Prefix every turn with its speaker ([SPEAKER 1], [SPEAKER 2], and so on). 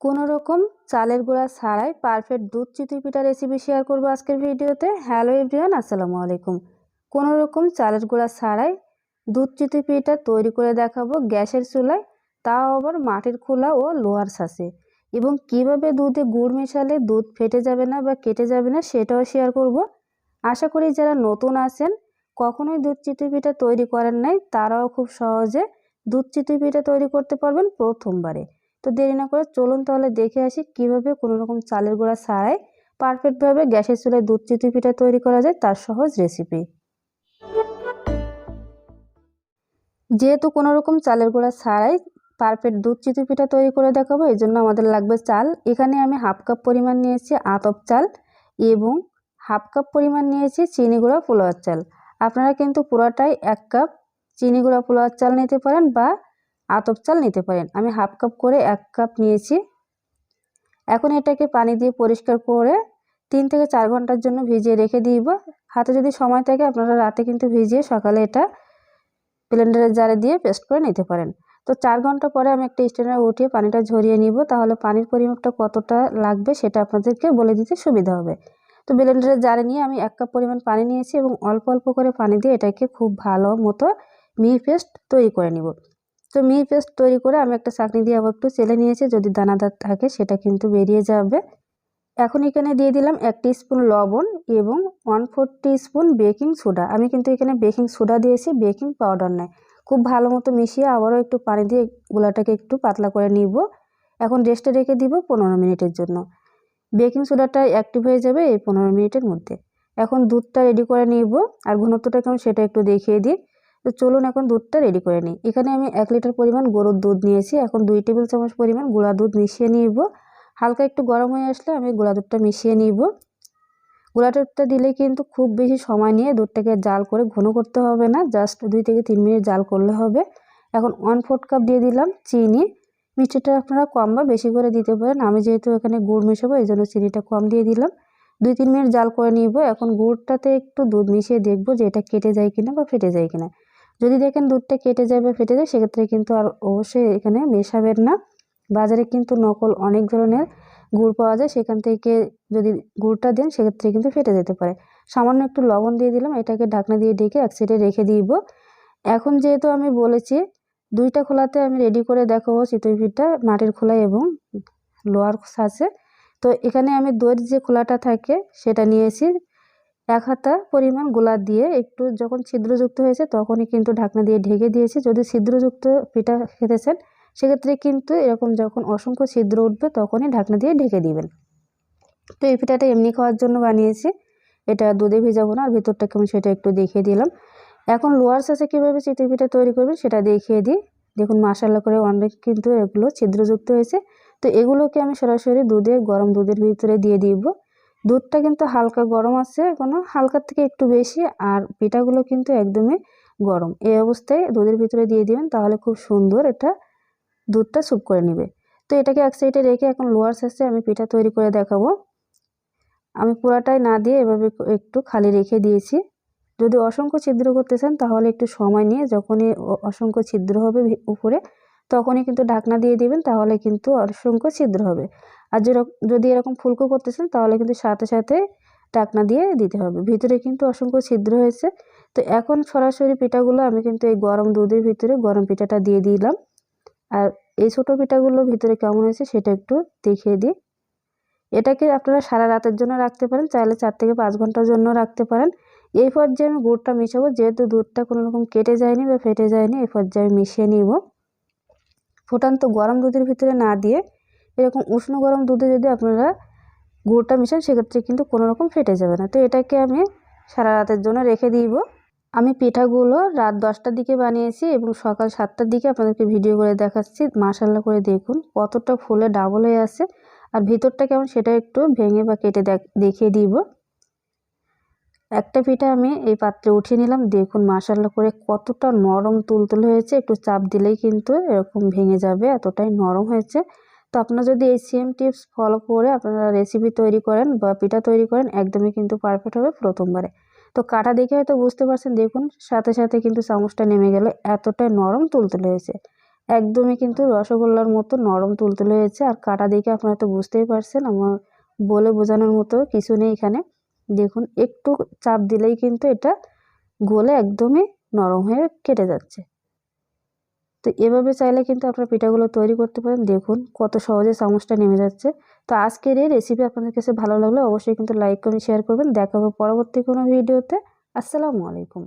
[SPEAKER 1] কোনো রকম চালের গুঁড়া ছাড়াই পারফেক্ট দুধ চিতই পিঠা রেসিপি শেয়ার করব আজকের ভিডিওতে। হ্যালো এভরিওয়ান, আসসালামু আলাইকুম। কোনো রকম চালের গুঁড়া ছাড়াই দুধ চিতই পিঠা তৈরি করে দেখাবো গ্যাসের চুলায়, তাও আবার মাটির খোলা ও লোহার ছাঁচে। এবং কিভাবে দুধে গুড় মেশালে দুধ ফেটে যাবে না বা কেটে যাবে না সেটাও শেয়ার করব। আশা করি যারা নতুন আছেন, কখনোই দুধ চিতই পিঠা তৈরি করেন নাই, তারাও খুব সহজে দুধ চিতই পিঠা তৈরি করতে পারবেন প্রথমবারে। তো দেরি না করে চলুন তাহলে দেখে আসি কিভাবে কোনো রকম চালের গুঁড়া ছাড়াই পারফেক্টভাবে গ্যাসের চুলায় দুধ চিতই পিঠা তৈরি করা যায়, তার সহজ রেসিপি। যেহেতু কোনো রকম চালের গুঁড়া ছাড়াই পারফেক্ট দুধ চিতই পিঠা তৈরি করে দেখাবো, এই জন্য আমাদের লাগবে চাল। এখানে আমি হাফ কাপ পরিমাণ নিয়েছি আতপ চাল এবং হাফ কাপ পরিমাণ নিয়েছি চিনি গুঁড়া পোলাওয়ার চাল। আপনারা কিন্তু পুরোটাই 1 কাপ চিনি গুঁড়া পোলাওয়ার চাল নিতে পারেন বা আতপ চাল নিতে পারেন। আমি হাফ কাপ করে 1 কাপ নিয়েছি। এখন এটাকে পানি দিয়ে পরিষ্কার করে 3 থেকে 4 ঘন্টার জন্য ভিজিয়ে রেখে দিব। হাতে যদি সময় থাকে আপনারা রাতে কিন্তু ভিজিয়ে সকালে এটা ব্লেন্ডারের জারে দিয়ে পেস্ট করে নিতে পারেন। তো 4 ঘন্টা পরে আমি একটা স্ট্রেনারে উঠিয়ে পানিটা ঝরিয়ে নিব, তাহলে পানির পরিমাপটা কতটা লাগবে সেটা আপনাদেরকে বলে দিতে সুবিধা হবে। তো ব্লেন্ডারের জারে নিয়ে আমি 1 কাপ পরিমাণ পানি নিয়েছি এবং অল্প অল্প করে পানি দিয়ে এটাকে খুব ভালো মতো মিহি পেস্ট তৈরি করে নিব। তো মিহি পেস্ট তৈরি করে আমি একটা ছাঁকনি দিয়ে আবার একটু চেলে নিয়েছি, যদি দানাদার থাকে সেটা কিন্তু বেরিয়ে যাবে। এখন এখানে দিয়ে দিলাম 1 টিস্পুন লবণ এবং 1/4 টিস্পুন বেকিং সোডা। আমি কিন্তু এখানে বেকিং সোডা দিয়েছি, বেকিং পাউডার নয়। খুব ভালো মতো মিশিয়ে আবারও একটু পানি দিয়ে গোলাটাকে একটু পাতলা করে নিব। এখন রেস্টে রেখে দিব 15 মিনিটের জন্য। বেকিং সোডাটা অ্যাক্টিভ হয়ে যাবে এই 15 মিনিটের মধ্যে। এখন দুধটা রেডি করে নিব, আর ঘনত্বটা কেমন সেটা একটু দেখিয়ে দিই। তো চলুন এখন দুধটা রেডি করে নিই। এখানে আমি 1 লিটার পরিমাণ গরুর দুধ নিয়েছি। এখন 2 টেবিল চামচ পরিমাণ গুঁড়া দুধ মিশিয়ে নিব। হালকা একটু গরম হয়ে আসলে আমি গুঁড়া দুধটা মিশিয়ে নিব। গুঁড়া দুধটা দিলে কিন্তু খুব বেশি সময় নিয়ে দুধটাকে জাল করে ঘন করতে হবে না, জাস্ট 2 থেকে 3 মিনিট জাল করলে হবে। এখন 1/4 কাপ দিয়ে দিলাম চিনি। মিষ্টিটা আপনারা কম বা বেশি করে দিতে পারেন। আমি যেহেতু এখানে গুড় মেশাবো এই জন্য চিনিটা কম দিয়ে দিলাম। 2-3 মিনিট জাল করে নিব। এখন গুড়টাতে একটু দুধ মিশিয়ে দেখব যে এটা কেটে যায় কিনা বা ফেটে যায় কিনা। যদি দেখেন দুধটা কেটে যায় বা ফেটে যায়, সেক্ষেত্রে কিন্তু আর অবশ্যই এখানে মেশাবেন না। বাজারে কিন্তু নকল অনেক ধরনের গুড় পাওয়া যায়, সেখান থেকে যদি গুড়টা দেন সেক্ষেত্রে কিন্তু ফেটে যেতে পারে। সামান্য একটু লবণ দিয়ে দিলাম, এটাকে ঢাকনা দিয়ে ঢেকে এক সাইডে রেখে দিব। এখন যেহেতু আমি বলেছি 2টা খোলাতে আমি রেডি করে দেখাবো চিতই পিঠা, মাটির খোলা এবং লোহার ছাঁচে। তো এখানে আমি দইয়ের যে খোলাটা থাকে সেটা নিয়েছি। 1 হাতা পরিমাণ গোলা দিয়ে একটু যখন ছিদ্রযুক্ত হয়েছে তখনই কিন্তু ঢাকনা দিয়ে ঢেকে দিয়েছি। যদি ছিদ্রযুক্ত পিঠা খেতে চান সেক্ষেত্রে কিন্তু এরকম যখন অসংখ্য ছিদ্র উঠবে তখনই ঢাকনা দিয়ে ঢেকে দিবেন। তো এই পিঠাটা এমনি খাওয়ার জন্য বানিয়েছি, এটা দুধে ভেজাবো না। আর ভিতরটা কেমন সেটা একটু দেখিয়ে দিলাম। এখন লোহার ছাঁচে কীভাবে চিতই পিঠা তৈরি করবেন সেটা দেখিয়ে দিই। দেখুন মাশাআল্লাহ করে অনেক কিন্তু এগুলো ছিদ্রযুক্ত হয়েছে। তো এগুলোকে আমি সরাসরি গরম দুধের ভিতরে দিয়ে দিব। দুধটা কিন্তু হালকা গরম আছে, এখনো হালকার থেকে একটু বেশি, আর পিঠাগুলো কিন্তু একদমই গরম। এই অবস্থায় দুধের ভিতরে দিয়ে দিবেন, তাহলে খুব সুন্দর এটা দুধটা স্যুপ করে নেবে। তো এটাকে এক সাইডে রেখে এখন লোহার ছাঁচে আমি পিঠা তৈরি করে দেখাবো। আমি পুরাটাই না দিয়ে এভাবে একটু খালি রেখে দিয়েছি। যদি অসংখ্য ছিদ্র করতে চান তাহলে একটু সময় নিয়ে যখনই অসংখ্য ছিদ্র হবে উপরে তখনই কিন্তু ঢাকনা দিয়ে দিবেন, তাহলে কিন্তু অসংখ্য ছিদ্র হবে। আর যদি এরকম ফুলকো করতে চান তাহলে কিন্তু সাথে সাথে ঢাকনা দিয়ে দিতে হবে। ভিতরে কিন্তু অসংখ্য ছিদ্র হয়েছে। তো এখন সরাসরি পিঠাগুলো আমি কিন্তু এই গরম দুধের ভিতরে গরম পিঠাটা দিয়ে দিলাম। আর এই ছোট পিঠাগুলো ভিতরে কেমন হয়েছে সেটা একটু দেখিয়ে দিই। এটাকে আপনারা সারা রাতের জন্য রাখতে পারেন, চাইলে 4 থেকে 5 ঘন্টার জন্য রাখতে পারেন। এই পর্যায়ে আমি গুড়টা মিশাবো, যেহেতু দুধটা কোনো রকম কেটে যায়নি বা ফেটে যায়নি। এই পর্যায়ে মিশিয়ে নিব। ফুটান্ত গরম দুধের ভিতরে না দিয়ে এরকম উষ্ণ গরম দুধে যদি আপনারা গুড়টা মিশান সেক্ষেত্রে কিন্তু কোনো রকম ফেটে যাবে না। তো এটাকে আমি সারা রাতের জন্য রেখে দিব। আমি পিঠাগুলো রাত 10টার দিকে বানিয়েছি এবং সকাল 7টার দিকে আপনাদেরকে ভিডিও করে দেখাচ্ছি। মাশাআল্লাহ করে দেখুন কতটা ফুলে ডাবল হয়ে আছে, আর ভিতরটা কেমন সেটা একটু ভেঙে বা কেটে দেখিয়ে দিব। একটা পিঠা আমি এই পাত্রে উঠিয়ে নিলাম। দেখুন মাশাআল্লাহ করে কতটা নরম তুলতুলে হয়েছে, একটু চাপ দিলেই কিন্তু এরকম ভেঙে যাবে, এতটাই নরম হয়েছে। তো আপনারা যদি এই সেম টিপস ফলো করে আপনারা রেসিপি তৈরি করেন বা পিঠা তৈরি করেন, একদমই কিন্তু পারফেক্ট হবে প্রথমবারে। তো কাটা দেখে হয়তো বুঝতে পারছেন, দেখুন সাথে সাথে কিন্তু চামচটা নেমে গেল, এতটাই নরম তুলতুলে হয়েছে। একদমই কিন্তু রসগোল্লার মতো নরম তুলতুলে হয়েছে। আর কাটা দেখে আপনারা তো বুঝতেই পারছেন, আমার বলে বোঝানোর মতো কিছু নেই এখানে। দেখুন একটু চাপ দিলেই কিন্তু এটা গলে একদমই নরম হয়ে কেটে যাচ্ছে। তো এভাবে চাইলে কিন্তু আপনারা পিঠাগুলো তৈরি করতে পারেন। দেখুন কত সহজে চামচটা নেমে যাচ্ছে। তো আজকের এই রেসিপি আপনাদের কাছে ভালো লাগলে অবশ্যই কিন্তু লাইক কমেন্ট শেয়ার করবেন। দেখা হবে পরবর্তী কোনো ভিডিওতে। আসসালামু আলাইকুম।